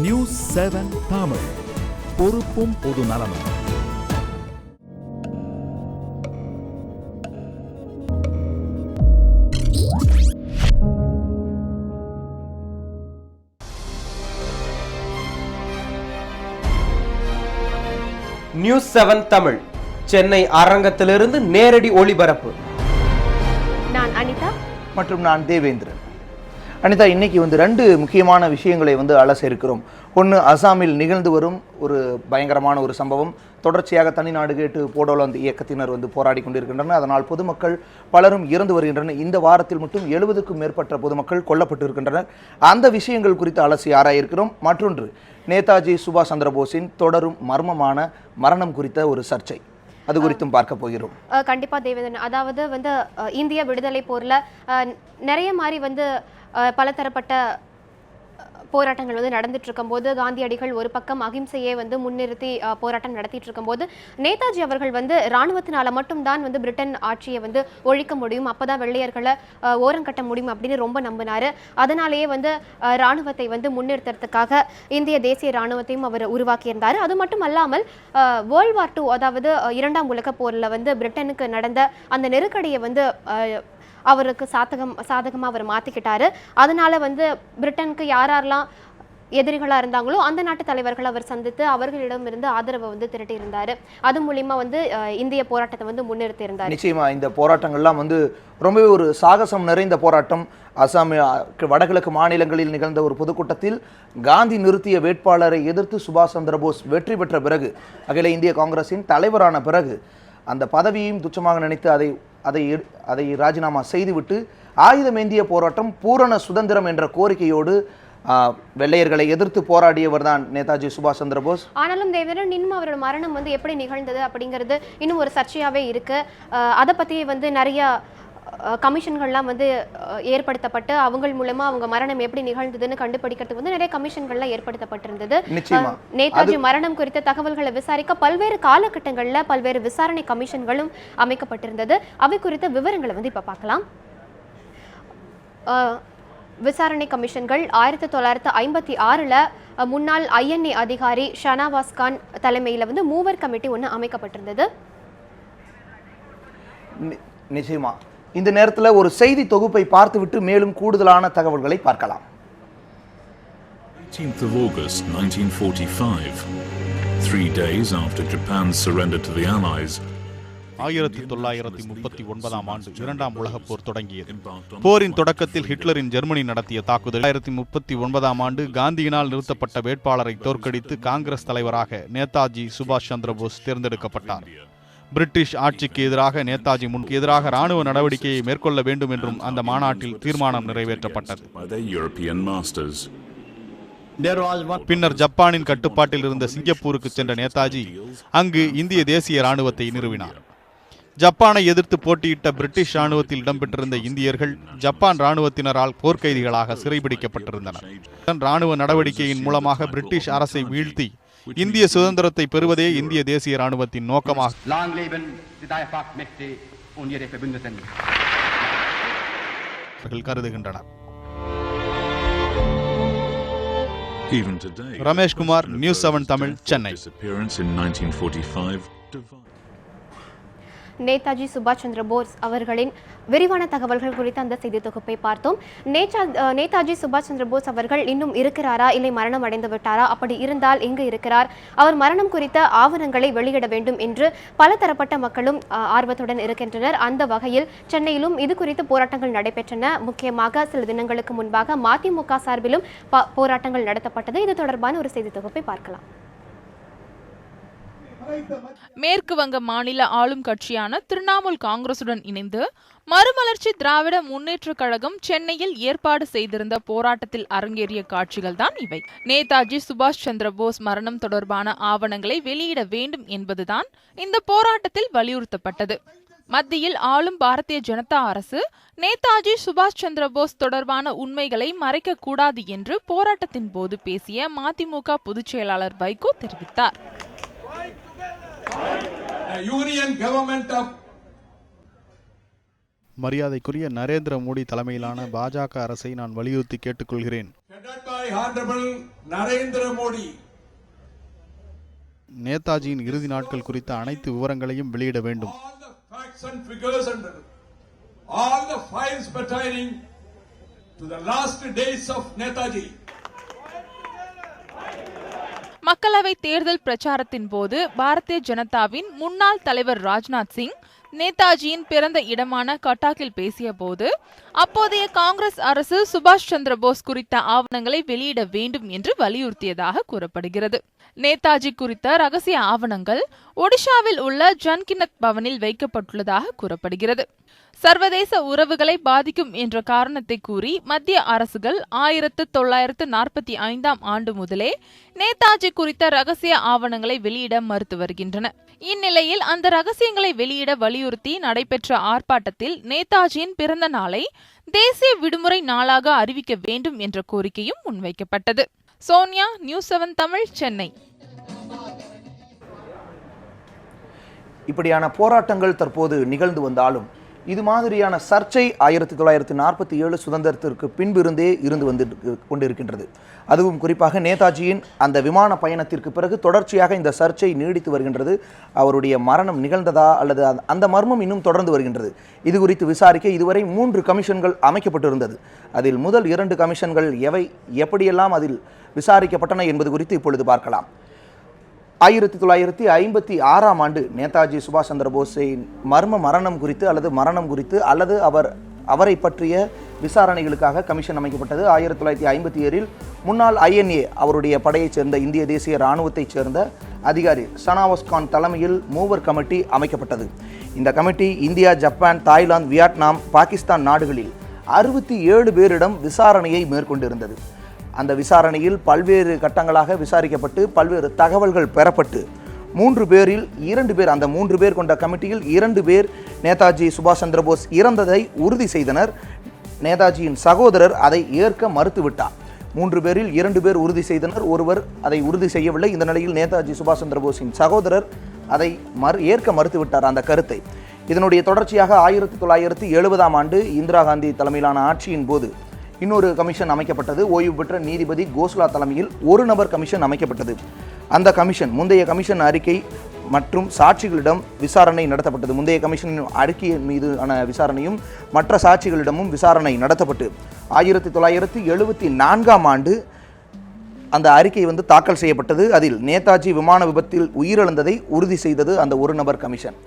News 7 Tamil, பொறுப்பும் பொது நலமும். நியூஸ் 7 தமிழ் சென்னை அரங்கத்திலிருந்து நேரடி ஒளிபரப்பு. நான் அனிதா மற்றும் நான் தேவேந்திரன். அனிதா, இன்னைக்கு ரெண்டு முக்கியமான விஷயங்களை அலச இருக்கிறோம். ஒன்று, அசாமில் நிகழ்ந்து வரும் ஒரு பயங்கரமான ஒரு சம்பவம். தொடர்ச்சியாக தனிநாடு கேட்டு போடோலாந்து இயக்கத்தினர் போராடி கொண்டிருக்கின்றனர். அதனால் பொதுமக்கள் பலரும் இறந்து வருகின்றனர். இந்த வாரத்தில் மட்டும் 70க்கும் மேற்பட்ட பொதுமக்கள் கொல்லப்பட்டு இருக்கின்றனர். அந்த விஷயங்கள் குறித்து அலசி ஆராயிருக்கிறோம். மற்றொன்று, நேதாஜி சுபாஷ் சந்திரபோஸின் தொடரும் மர்மமான மரணம் குறித்த ஒரு சர்ச்சை, அது குறித்தும் பார்க்க போகிறோம். கண்டிப்பா தேவேந்திரன், அதாவது இந்திய விடுதலை போர்ல நிறைய மாதிரி பலதரப்பட்ட போராட்டங்கள் நடந்துட்டு இருக்கும்போது காந்தியடிகள் ஒரு பக்கம் அகிம்சையை முன்னிறுத்தி போராட்டம் நடத்திட்டு இருக்கும்போது நேதாஜி அவர்கள் இராணுவத்தினால மட்டும்தான் பிரிட்டன் ஆட்சியை ஒழிக்க முடியும், அப்பதான் வெள்ளையர்களை ஓரங்கட்ட முடியும் அப்படின்னு ரொம்ப நம்பினாரு. அதனாலேயே இராணுவத்தை முன்னிறுத்துறதுக்காக இந்திய தேசிய இராணுவத்தையும் அவர் உருவாக்கியிருந்தார். அது மட்டும் அல்லாமல் வேர்ல்ட் வார் 2, அதாவது இரண்டாம் உலக போர்ல பிரிட்டனுக்கு நடந்த அந்த நெருக்கடியை அவருக்கு சாதகமாக அவர் மாற்றிக்கிட்டாரு. அதனால பிரிட்டனுக்கு யாரெல்லாம் எதிரிகளாக இருந்தாங்களோ அந்த நாட்டு தலைவர்கள் அவர் சந்தித்து அவர்களிடமிருந்து ஆதரவை திரட்டி இருந்தார். அது மூலியமா இந்திய போராட்டத்தை முன்னிறுத்தி இருந்தார். நிச்சயமா இந்த போராட்டங்கள்லாம் ரொம்பவே ஒரு சாகசம் நிறைந்த போராட்டம். அசாம் வடகிழக்கு மாநிலங்களில் நிகழ்ந்த ஒரு பொதுக்கூட்டத்தில் காந்தி நிறுத்திய வேட்பாளரை எதிர்த்து சுபாஷ் சந்திரபோஸ் வெற்றி பெற்ற பிறகு, அகில இந்திய காங்கிரசின் தலைவரான பிறகு, அந்த பதவியையும் துச்சமாக நினைத்து அதை ராஜினாமா செய்துவிட்டு ஆயுதமேந்திய போராட்டம், பூரண சுதந்திரம் என்ற கோரிக்கையோடு வெள்ளையர்களை எதிர்த்து போராடியவர் தான் நேதாஜி சுபாஷ் சந்திரபோஸ். ஆனாலும் தேவேந்திரன், இன்னும் அவரோட மரணம் எப்படி நிகழ்ந்தது அப்படிங்கிறது இன்னும் ஒரு சர்ச்சையாவே இருக்கு. அதை பத்தி நிறைய கமிஷன்கள்லாம் ஏற்படுத்தப்பட்டு அவங்க மூலமா அவங்க மரணம் எப்படி நிகழ்ந்ததுன்னு கண்டுபிடிக்கிறதுக்கு நிறைய கமிஷன்கள்லாம் ஏற்படுத்தப்பட்டிருந்தது. நேதாஜி மரணம் குறித்த தகவல்களை விசாரிக்க பல்வேறு காலகட்டங்களில் பல்வேறு விசாரணை கமிஷன்களும் அமைக்கப்பட்டிருந்தது. அவை குறித்த விவரங்களை இப்ப பார்க்கலாம். விசாரணை கமிஷன்கள் 1956 முன்னாள் INA அதிகாரி ஷனாவாஸ் கான் தலைமையில் மூவர் கமிட்டி ஒன்று அமைக்கப்பட்டிருந்தது. நிச்சயமா இந்த நேரத்தில் ஒரு செய்தி தொகுப்பை பார்த்துவிட்டு மேலும் கூடுதலான தகவல்களை பார்க்கலாம். 18th of August 1945, 3 days after Japan's surrender to the Allies, 1939ஆம் ஆண்டு இரண்டாம் உலகப் போர் தொடங்கியது. போரின் தொடக்கத்தில் ஹிட்லரின் ஜெர்மனி நடத்திய தாக்குதல் 1939ஆம் ஆண்டு காந்தியினால் நிறுத்தப்பட்ட வேட்பாளரை தோற்கடித்து காங்கிரஸ் தலைவராக நேதாஜி சுபாஷ் சந்திரபோஸ் தேர்ந்தெடுக்கப்பட்டார். பிரிட்டிஷ் ஆட்சிக்கு எதிராக நேதாஜி முன்க்கு எதிராக ராணுவ நடவடிக்கையை மேற்கொள்ள வேண்டும் என்றும் அந்த மாநாட்டில் தீர்மானம் நிறைவேற்றப்பட்டது. பின்னர் ஜப்பானின் கட்டுப்பாட்டில் இருந்த சிங்கப்பூருக்கு சென்ற நேதாஜி அங்கு இந்திய தேசிய ராணுவத்தை நிறுவினார். ஜப்பானை எதிர்த்து போட்டியிட்ட பிரிட்டிஷ் ராணுவத்தில் இடம்பெற்றிருந்த இந்தியர்கள் ஜப்பான் ராணுவத்தினரால் போர்க்கைதிகளாக சிறைபிடிக்கப்பட்டிருந்தனர். ராணுவ நடவடிக்கையின் மூலமாக பிரிட்டிஷ் அரசை வீழ்த்தி இந்திய சுதந்திரத்தை பெறுவதே இந்திய தேசிய ராணுவத்தின் நோக்கமாக கருதுகின்றனர். ரமேஷ்குமார், நியூஸ் 7 தமிழ், சென்னை. நேதாஜி சுபாஷ் சந்திர போஸ் அவர்களின் விரிவான தகவல்கள் குறித்த அந்த செய்தி தொகுப்பை பார்த்தோம். நேதாஜி சுபாஷ் சந்திர போஸ் அவர்கள் இன்னும் இருக்கிறாரா, இல்லை மரணம் அடைந்து விட்டாரா, அப்படி இருந்தால் எங்கு இருக்கிறார், அவர் மரணம் குறித்த ஆவணங்களை வெளியிட வேண்டும் என்று பல தரப்பட்ட மக்களும் ஆர்வத்துடன் இருக்கின்றனர். அந்த வகையில் சென்னையிலும் இது குறித்து போராட்டங்கள் நடைபெற்றன. முக்கியமாக சில தினங்களுக்கு முன்பாக மதிமுக சார்பிலும் போராட்டங்கள் நடத்தப்பட்டது. இது தொடர்பான ஒரு செய்தி தொகுப்பை பார்க்கலாம். மேற்கு வங்க மாநில ஆளும் கட்சியான திரிணாமுல் காங்கிரசுடன் இணைந்து மறுமலர்ச்சி திராவிட முன்னேற்ற கழகம் சென்னையில் ஏற்பாடு செய்திருந்த போராட்டத்தில் அரங்கேறிய காட்சிகள் தான் இவை. நேதாஜி சுபாஷ் சந்திர போஸ் மரணம் தொடர்பான ஆவணங்களை வெளியிட வேண்டும் என்பதுதான் இந்த போராட்டத்தில் வலியுறுத்தப்பட்டது. மத்தியில் ஆளும் பாரதிய ஜனதா அரசு நேதாஜி சுபாஷ் சந்திர போஸ் தொடர்பான உண்மைகளை மறைக்க கூடாது என்று போராட்டத்தின் போது பேசிய மதிமுக பொதுச் செயலாளர் வைகோ தெரிவித்தார். மரியாதைக்குரிய நரேந்திர மோடி தலைமையிலான பாஜக அரசை நான் வலியுறுத்தி கேட்டுக்கொள்கிறேன். by Honorable Narendra Modi. நேதாஜியின் இறுதி நாட்கள் குறித்த அனைத்து விவரங்களையும் வெளியிட வேண்டும். All the facts and figures and all the files pertaining to the last days of Netaji. மக்களவை தேர்தல் பிரச்சாரத்தின் போது பாரதிய ஜனதாவின் முன்னாள் தலைவர் ராஜ்நாத் சிங் நேதாஜியின் பிறந்த இடமான கட்டாக்கில் பேசிய போது அப்போதைய காங்கிரஸ் அரசு சுபாஷ் சந்திர போஸ் குறித்த ஆவணங்களை வெளியிட வேண்டும் என்று வலியுறுத்தியதாக கூறப்படுகிறது. நேதாஜி குறித்த ரகசிய ஆவணங்கள் ஒடிஷாவில் உள்ள ஜன்கினத் பவனில் வைக்கப்பட்டுள்ளதாக கூறப்படுகிறது. சர்வதேச உறவுகளை பாதிக்கும் என்ற காரணத்தை கூறி மத்திய அரசுகள் 1945 ஆண்டு முதலே நேதாஜி குறித்த ரகசிய ஆவணங்களை வெளியிட மறுத்து வருகின்றன. இந்நிலையில் அந்த ரகசியங்களை வெளியிட வலியுறுத்தி நடைபெற்ற ஆர்ப்பாட்டத்தில் நேதாஜியின் பிறந்த நாளை தேசிய விடுமுறை நாளாக அறிவிக்க வேண்டும் என்ற கோரிக்கையும் முன்வைக்கப்பட்டது. சோனியா, நியூஸ் 7 தமிழ், சென்னை. இப்படியான போராட்டங்கள் தற்போது நிகழ்ந்து வந்தாலும் இது மாதிரியான சர்ச்சை 1947 சுதந்திரத்திற்கு பின்பிருந்தே இருந்து கொண்டிருக்கின்றது. அதுவும் குறிப்பாக நேதாஜியின் அந்த விமான பயணத்திற்கு பிறகு தொடர்ச்சியாக இந்த சர்ச்சை நீடித்து வருகின்றது. அவருடைய மரணம் நிகழ்ந்ததா அல்லது அந்த மர்மம் இன்னும் தொடர்ந்து வருகின்றது. இது குறித்து விசாரிக்க இதுவரை 3 கமிஷன்கள் அமைக்கப்பட்டிருந்தது. அதில் முதல் 2 கமிஷன்கள் எப்படியெல்லாம் அதில் விசாரிக்கப்பட்டன என்பது குறித்து இப்பொழுது பார்க்கலாம். 1956 ஆண்டு நேதாஜி சுபாஷ் சந்திர போஸின் மரணம் குறித்து அல்லது அவரை பற்றிய விசாரணைகளுக்காக கமிஷன் அமைக்கப்பட்டது. 1957 முன்னாள் INA அவருடைய படையைச் சேர்ந்த இந்திய தேசிய இராணுவத்தைச் சேர்ந்த அதிகாரி சனாவாஸ் கான் தலைமையில் 3 கமிட்டி அமைக்கப்பட்டது. இந்த committee India, Japan, Thailand, Vietnam, Pakistan நாடுகளில் 67 பேரிடம் விசாரணையை மேற்கொண்டிருந்தது. அந்த விசாரணையில் பல்வேறு கட்டங்களாக விசாரிக்கப்பட்டு பல்வேறு தகவல்கள் பெறப்பட்டு 3 பேரில் 2 பேர், அந்த 3 பேர் கொண்ட கமிட்டியில் 2 பேர் நேதாஜி சுபாஷ் சந்திர போஸ் இறந்ததை உறுதி செய்தனர். நேதாஜியின் சகோதரர் அதை ஏற்க மறுத்துவிட்டார். 3 பேரில் 2 பேர் உறுதி செய்தனர், ஒருவர் அதை உறுதி செய்யவில்லை. இந்த நிலையில் நேதாஜி சுபாஷ் சந்திர போஸின் சகோதரர் அதை ஏற்க மறுத்துவிட்டார் அந்த கருத்தை. இதனுடைய தொடர்ச்சியாக 1970 ஆண்டு இந்திரா காந்தி தலைமையிலான ஆட்சியின் போது இன்னொரு கமிஷன் அமைக்கப்பட்டது. ஓய்வு பெற்ற நீதிபதி கோஸ்லா தலைமையில் 1 நபர் கமிஷன் அமைக்கப்பட்டது. அந்த கமிஷன் முந்தைய கமிஷன் அறிக்கை மற்றும் சாட்சிகளிடம் விசாரணை நடத்தப்பட்டது. முந்தைய கமிஷனின் அறிக்கையின் மீதான விசாரணையும் மற்ற சாட்சிகளிடமும் விசாரணை நடத்தப்பட்டு 1974 ஆண்டு அந்த அறிக்கை தாக்கல் செய்யப்பட்டது. அதில் நேதாஜி விமான விபத்தில் உயிரிழந்ததை உறுதி செய்தது அந்த 1 நபர் கமிஷன்.